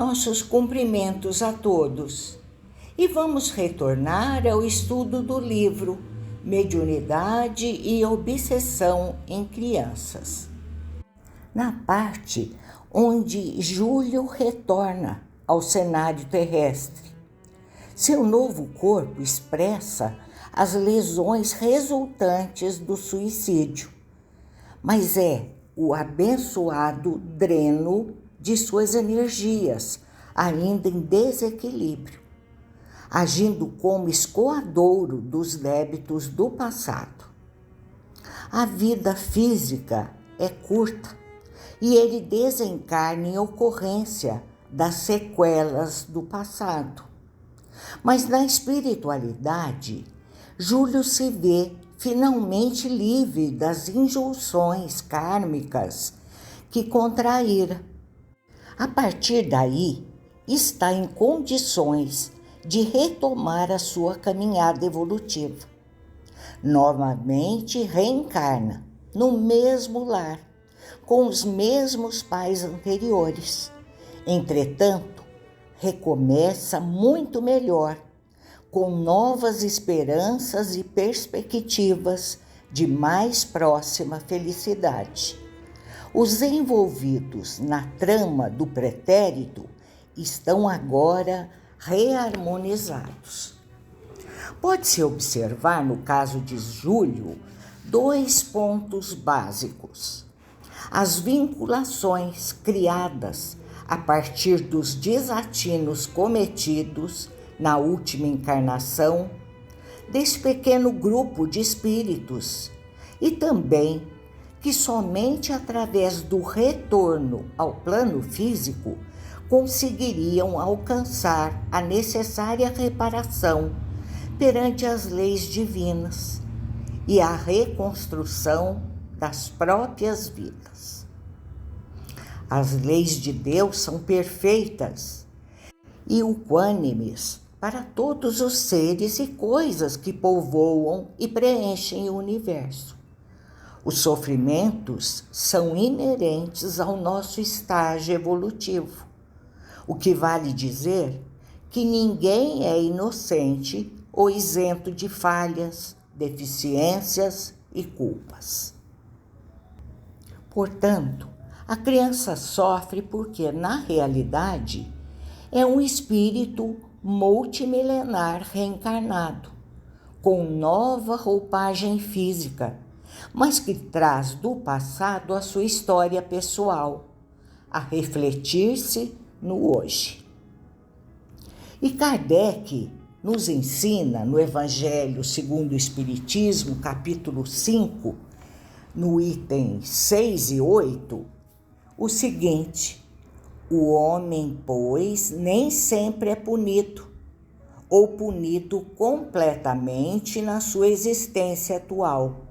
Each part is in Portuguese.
nossos cumprimentos a todos e vamos retornar ao estudo do livro Mediunidade e Obsessão em Crianças. Na parte onde Júlio retorna ao cenário terrestre, seu novo corpo expressa as lesões resultantes do suicídio, mas é o abençoado dreno de suas energias, ainda em desequilíbrio, agindo como escoadouro dos débitos do passado. A vida física é curta e ele desencarna em ocorrência das sequelas do passado. Mas na espiritualidade, Júlio se vê finalmente livre das injunções kármicas que contraíra. A partir daí, está em condições de retomar a sua caminhada evolutiva. Novamente reencarna no mesmo lar, com os mesmos pais anteriores. Entretanto, recomeça muito melhor, com novas esperanças e perspectivas de mais próxima felicidade. Os envolvidos na trama do pretérito estão agora reharmonizados. Pode-se observar, no caso de Júlio, 2 pontos básicos. As vinculações criadas a partir dos desatinos cometidos na última encarnação desse pequeno grupo de espíritos e também que somente através do retorno ao plano físico conseguiriam alcançar a necessária reparação perante as leis divinas e a reconstrução das próprias vidas. As leis de Deus são perfeitas e equânimes para todos os seres e coisas que povoam e preenchem o universo. Os sofrimentos são inerentes ao nosso estágio evolutivo, o que vale dizer que ninguém é inocente ou isento de falhas, deficiências e culpas. Portanto, a criança sofre porque, na realidade, é um espírito multimilenar reencarnado, com nova roupagem física, mas que traz do passado a sua história pessoal, a refletir-se no hoje. E Kardec nos ensina no Evangelho segundo o Espiritismo, capítulo 5, no item 6 e 8, o seguinte: o homem, pois, nem sempre é punido, ou punido completamente na sua existência atual,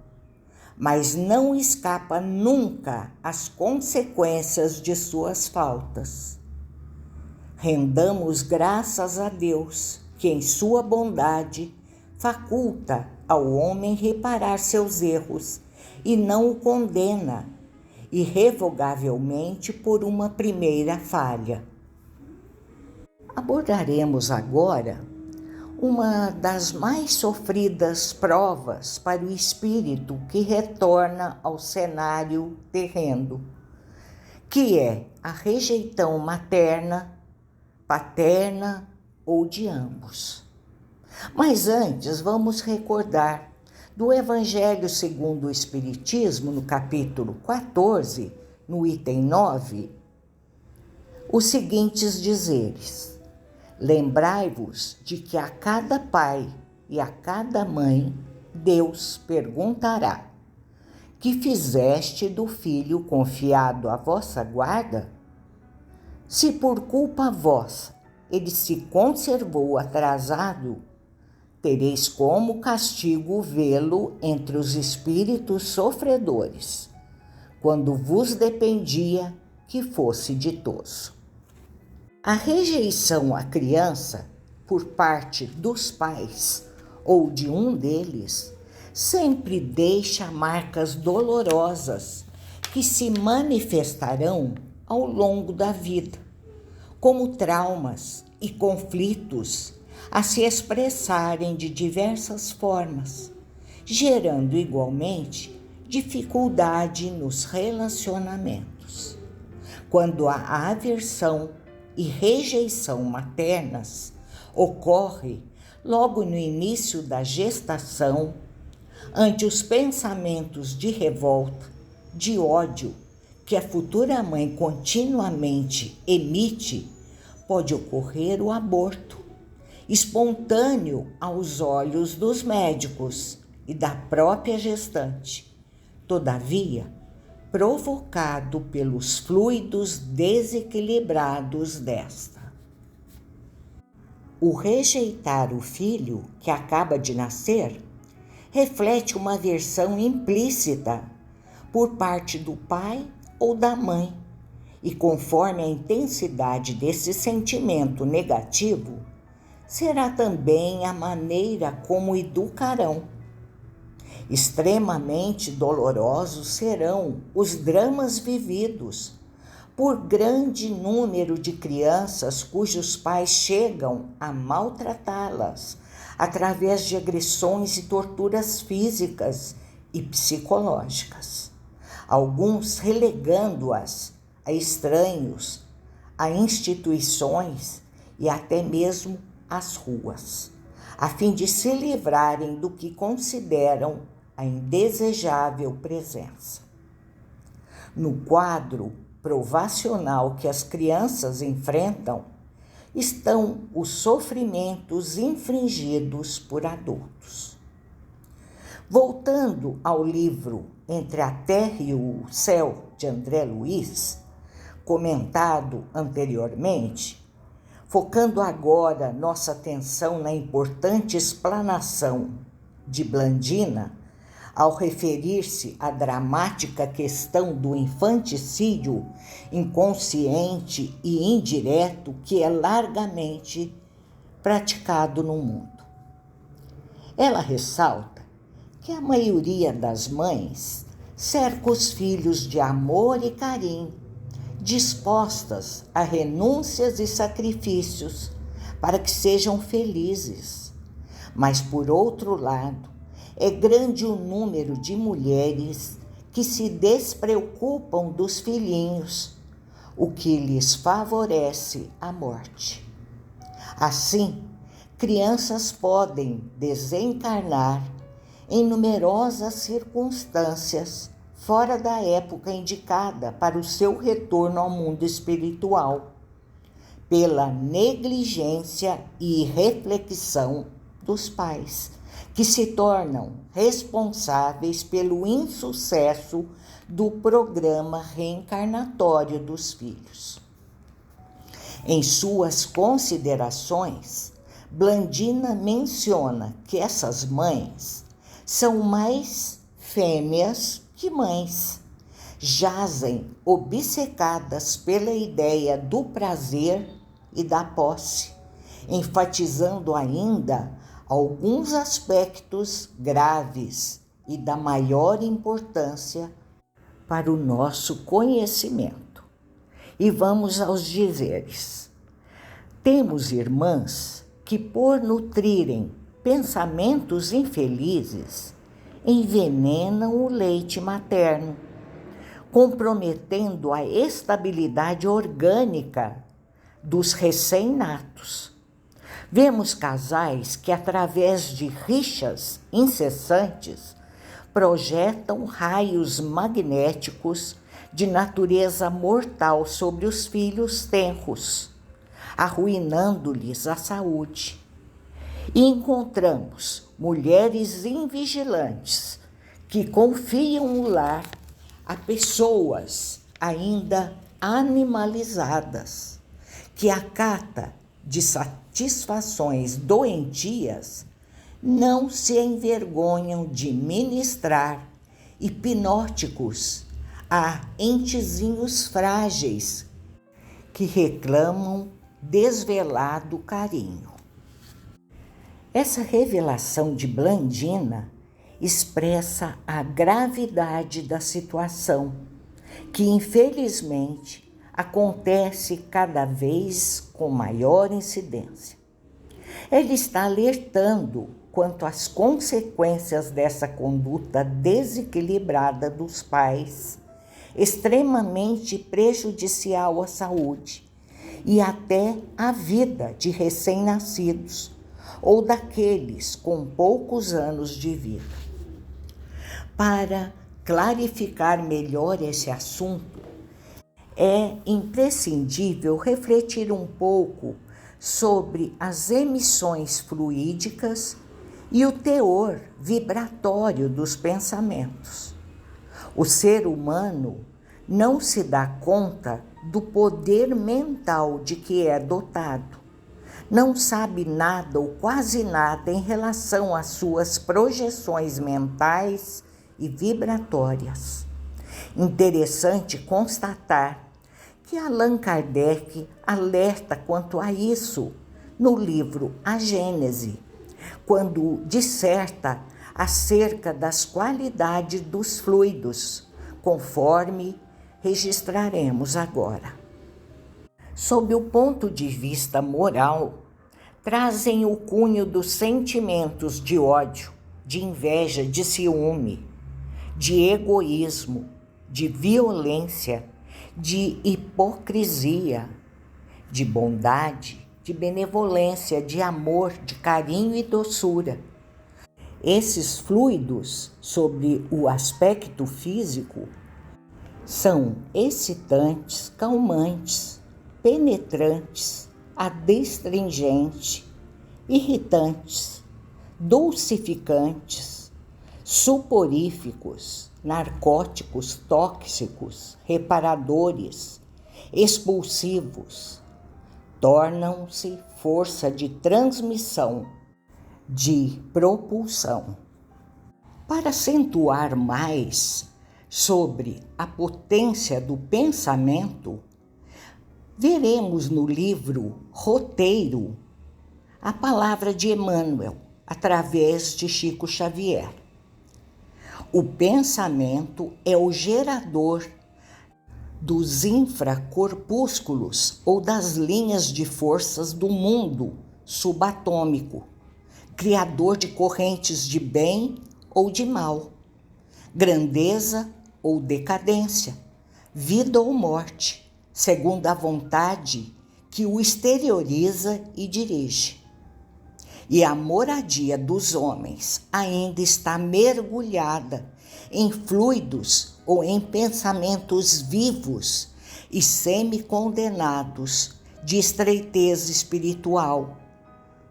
mas não escapa nunca às consequências de suas faltas. Rendamos graças a Deus, que em sua bondade faculta ao homem reparar seus erros e não o condena irrevogavelmente por uma primeira falha. Abordaremos agora uma das mais sofridas provas para o espírito que retorna ao cenário terreno, que é a rejeição materna, paterna ou de ambos. Mas antes vamos recordar do Evangelho segundo o Espiritismo, no capítulo 14, no item 9, os seguintes dizeres: lembrai-vos de que a cada pai e a cada mãe Deus perguntará: que fizeste do filho confiado à vossa guarda? Se por culpa vossa ele se conservou atrasado, tereis como castigo vê-lo entre os espíritos sofredores, quando vos dependia que fosse ditoso. A rejeição à criança por parte dos pais ou de um deles sempre deixa marcas dolorosas que se manifestarão ao longo da vida, como traumas e conflitos a se expressarem de diversas formas, gerando igualmente dificuldade nos relacionamentos. Quando a aversão e rejeição maternas ocorre logo no início da gestação, ante os pensamentos de revolta, de ódio que a futura mãe continuamente emite, pode ocorrer o aborto, espontâneo aos olhos dos médicos e da própria gestante, todavia provocado pelos fluidos desequilibrados desta. O rejeitar o filho que acaba de nascer reflete uma aversão implícita por parte do pai ou da mãe, e conforme a intensidade desse sentimento negativo, será também a maneira como educarão. Extremamente dolorosos serão os dramas vividos por grande número de crianças cujos pais chegam a maltratá-las através de agressões e torturas físicas e psicológicas, alguns relegando-as a estranhos, a instituições e até mesmo às ruas, a fim de se livrarem do que consideram a indesejável presença. No quadro provacional que as crianças enfrentam estão os sofrimentos infligidos por adultos. Voltando ao livro Entre a Terra e o Céu, de André Luiz, comentado anteriormente, focando agora nossa atenção na importante explanação de Blandina, ao referir-se à dramática questão do infanticídio inconsciente e indireto que é largamente praticado no mundo. Ela ressalta que a maioria das mães cerca os filhos de amor e carinho, dispostas a renúncias e sacrifícios para que sejam felizes. Mas, por outro lado, é grande o número de mulheres que se despreocupam dos filhinhos, o que lhes favorece a morte. Assim, crianças podem desencarnar em numerosas circunstâncias fora da época indicada para o seu retorno ao mundo espiritual, pela negligência e irreflexão dos pais, que se tornam responsáveis pelo insucesso do programa reencarnatório dos filhos. Em suas considerações, Blandina menciona que essas mães são mais fêmeas que mães, jazem obcecadas pela ideia do prazer e da posse, enfatizando ainda alguns aspectos graves e da maior importância para o nosso conhecimento. E vamos aos dizeres. Temos irmãs que, por nutrirem pensamentos infelizes, envenenam o leite materno, comprometendo a estabilidade orgânica dos recém-natos. Vemos casais que, através de rixas incessantes, projetam raios magnéticos de natureza mortal sobre os filhos tenros, arruinando-lhes a saúde. E encontramos mulheres invigilantes que confiam o lar a pessoas ainda animalizadas, que acata de satisfações doentias, não se envergonham de ministrar hipnóticos a entezinhos frágeis que reclamam desvelado carinho. Essa revelação de Blandina expressa a gravidade da situação, que infelizmente acontece cada vez com maior incidência. Ele está alertando quanto às consequências dessa conduta desequilibrada dos pais, extremamente prejudicial à saúde e até à vida de recém-nascidos ou daqueles com poucos anos de vida. Para clarificar melhor esse assunto, é imprescindível refletir um pouco sobre as emissões fluídicas e o teor vibratório dos pensamentos. O ser humano não se dá conta do poder mental de que é dotado. Não sabe nada ou quase nada em relação às suas projeções mentais e vibratórias. Interessante constatar que Allan Kardec alerta quanto a isso no livro A Gênese, quando disserta acerca das qualidades dos fluidos, conforme registraremos agora. Sob o ponto de vista moral, trazem o cunho dos sentimentos de ódio, de inveja, de ciúme, de egoísmo, de violência, de hipocrisia, de bondade, de benevolência, de amor, de carinho e doçura. Esses fluidos, sobre o aspecto físico, são excitantes, calmantes, penetrantes, adstringentes, irritantes, dulcificantes, suporíficos, narcóticos tóxicos, reparadores, expulsivos, tornam-se força de transmissão, de propulsão. Para acentuar mais sobre a potência do pensamento, veremos no livro Roteiro a palavra de Emmanuel, através de Chico Xavier. O pensamento é o gerador dos infracorpúsculos ou das linhas de forças do mundo subatômico, criador de correntes de bem ou de mal, grandeza ou decadência, vida ou morte, segundo a vontade que o exterioriza e dirige. E a moradia dos homens ainda está mergulhada em fluidos ou em pensamentos vivos e semi-condenados de estreiteza espiritual,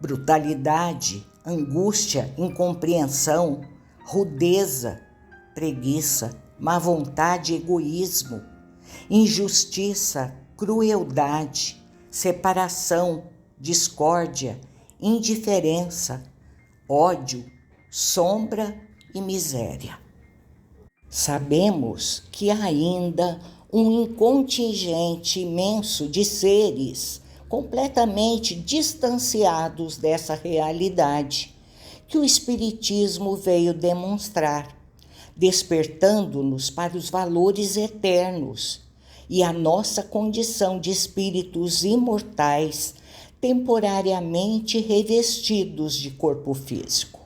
brutalidade, angústia, incompreensão, rudeza, preguiça, má vontade, egoísmo, injustiça, crueldade, separação, discórdia, indiferença, ódio, sombra e miséria. Sabemos que há ainda um contingente imenso de seres completamente distanciados dessa realidade que o Espiritismo veio demonstrar, despertando-nos para os valores eternos e a nossa condição de espíritos imortais, temporariamente revestidos de corpo físico.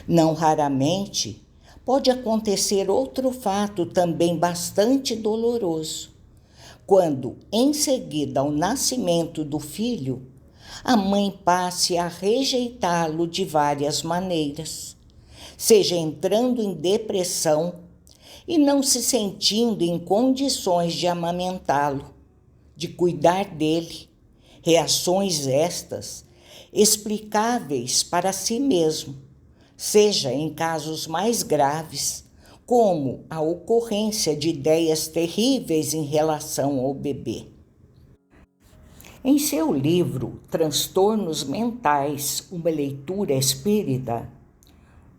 Não raramente pode acontecer outro fato também bastante doloroso, quando, em seguida ao nascimento do filho, a mãe passe a rejeitá-lo de várias maneiras, seja entrando em depressão e não se sentindo em condições de amamentá-lo, de cuidar dele, reações estas explicáveis para si mesmo, seja em casos mais graves, como a ocorrência de ideias terríveis em relação ao bebê. Em seu livro Transtornos Mentais, uma leitura espírita,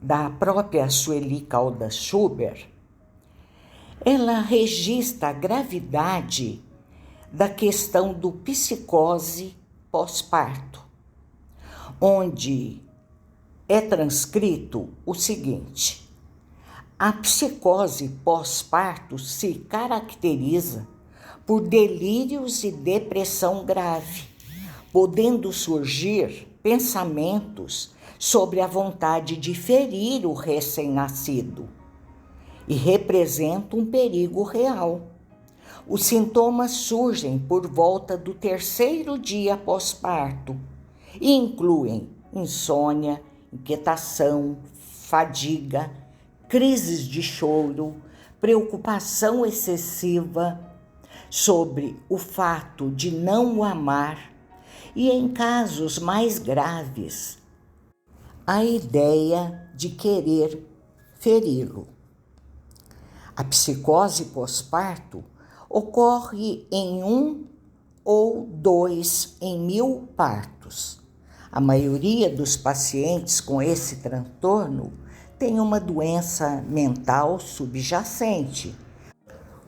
da própria Sueli Caldas Schubert, ela registra a gravidade da questão do psicose pós-parto, onde é transcrito o seguinte: a psicose pós-parto se caracteriza por delírios e depressão grave, podendo surgir pensamentos sobre a vontade de ferir o recém-nascido, e representa um perigo real. Os sintomas surgem por volta do 3º dia após parto e incluem insônia, inquietação, fadiga, crises de choro, preocupação excessiva sobre o fato de não o amar e, em casos mais graves, a ideia de querer feri-lo. A psicose pós-parto ocorre em 1 ou 2 em 1000 partos. A maioria dos pacientes com esse transtorno tem uma doença mental subjacente,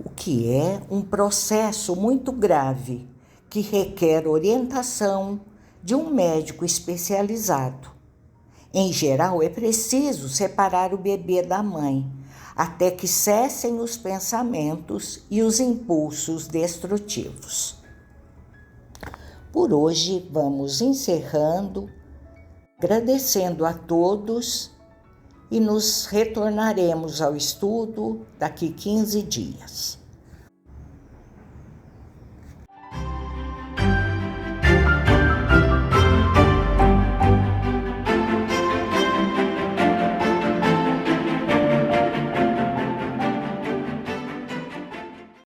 o que é um processo muito grave que requer orientação de um médico especializado. Em geral, é preciso separar o bebê da mãe, até que cessem os pensamentos e os impulsos destrutivos. Por hoje, vamos encerrando, agradecendo a todos e nos retornaremos ao estudo daqui 15 dias.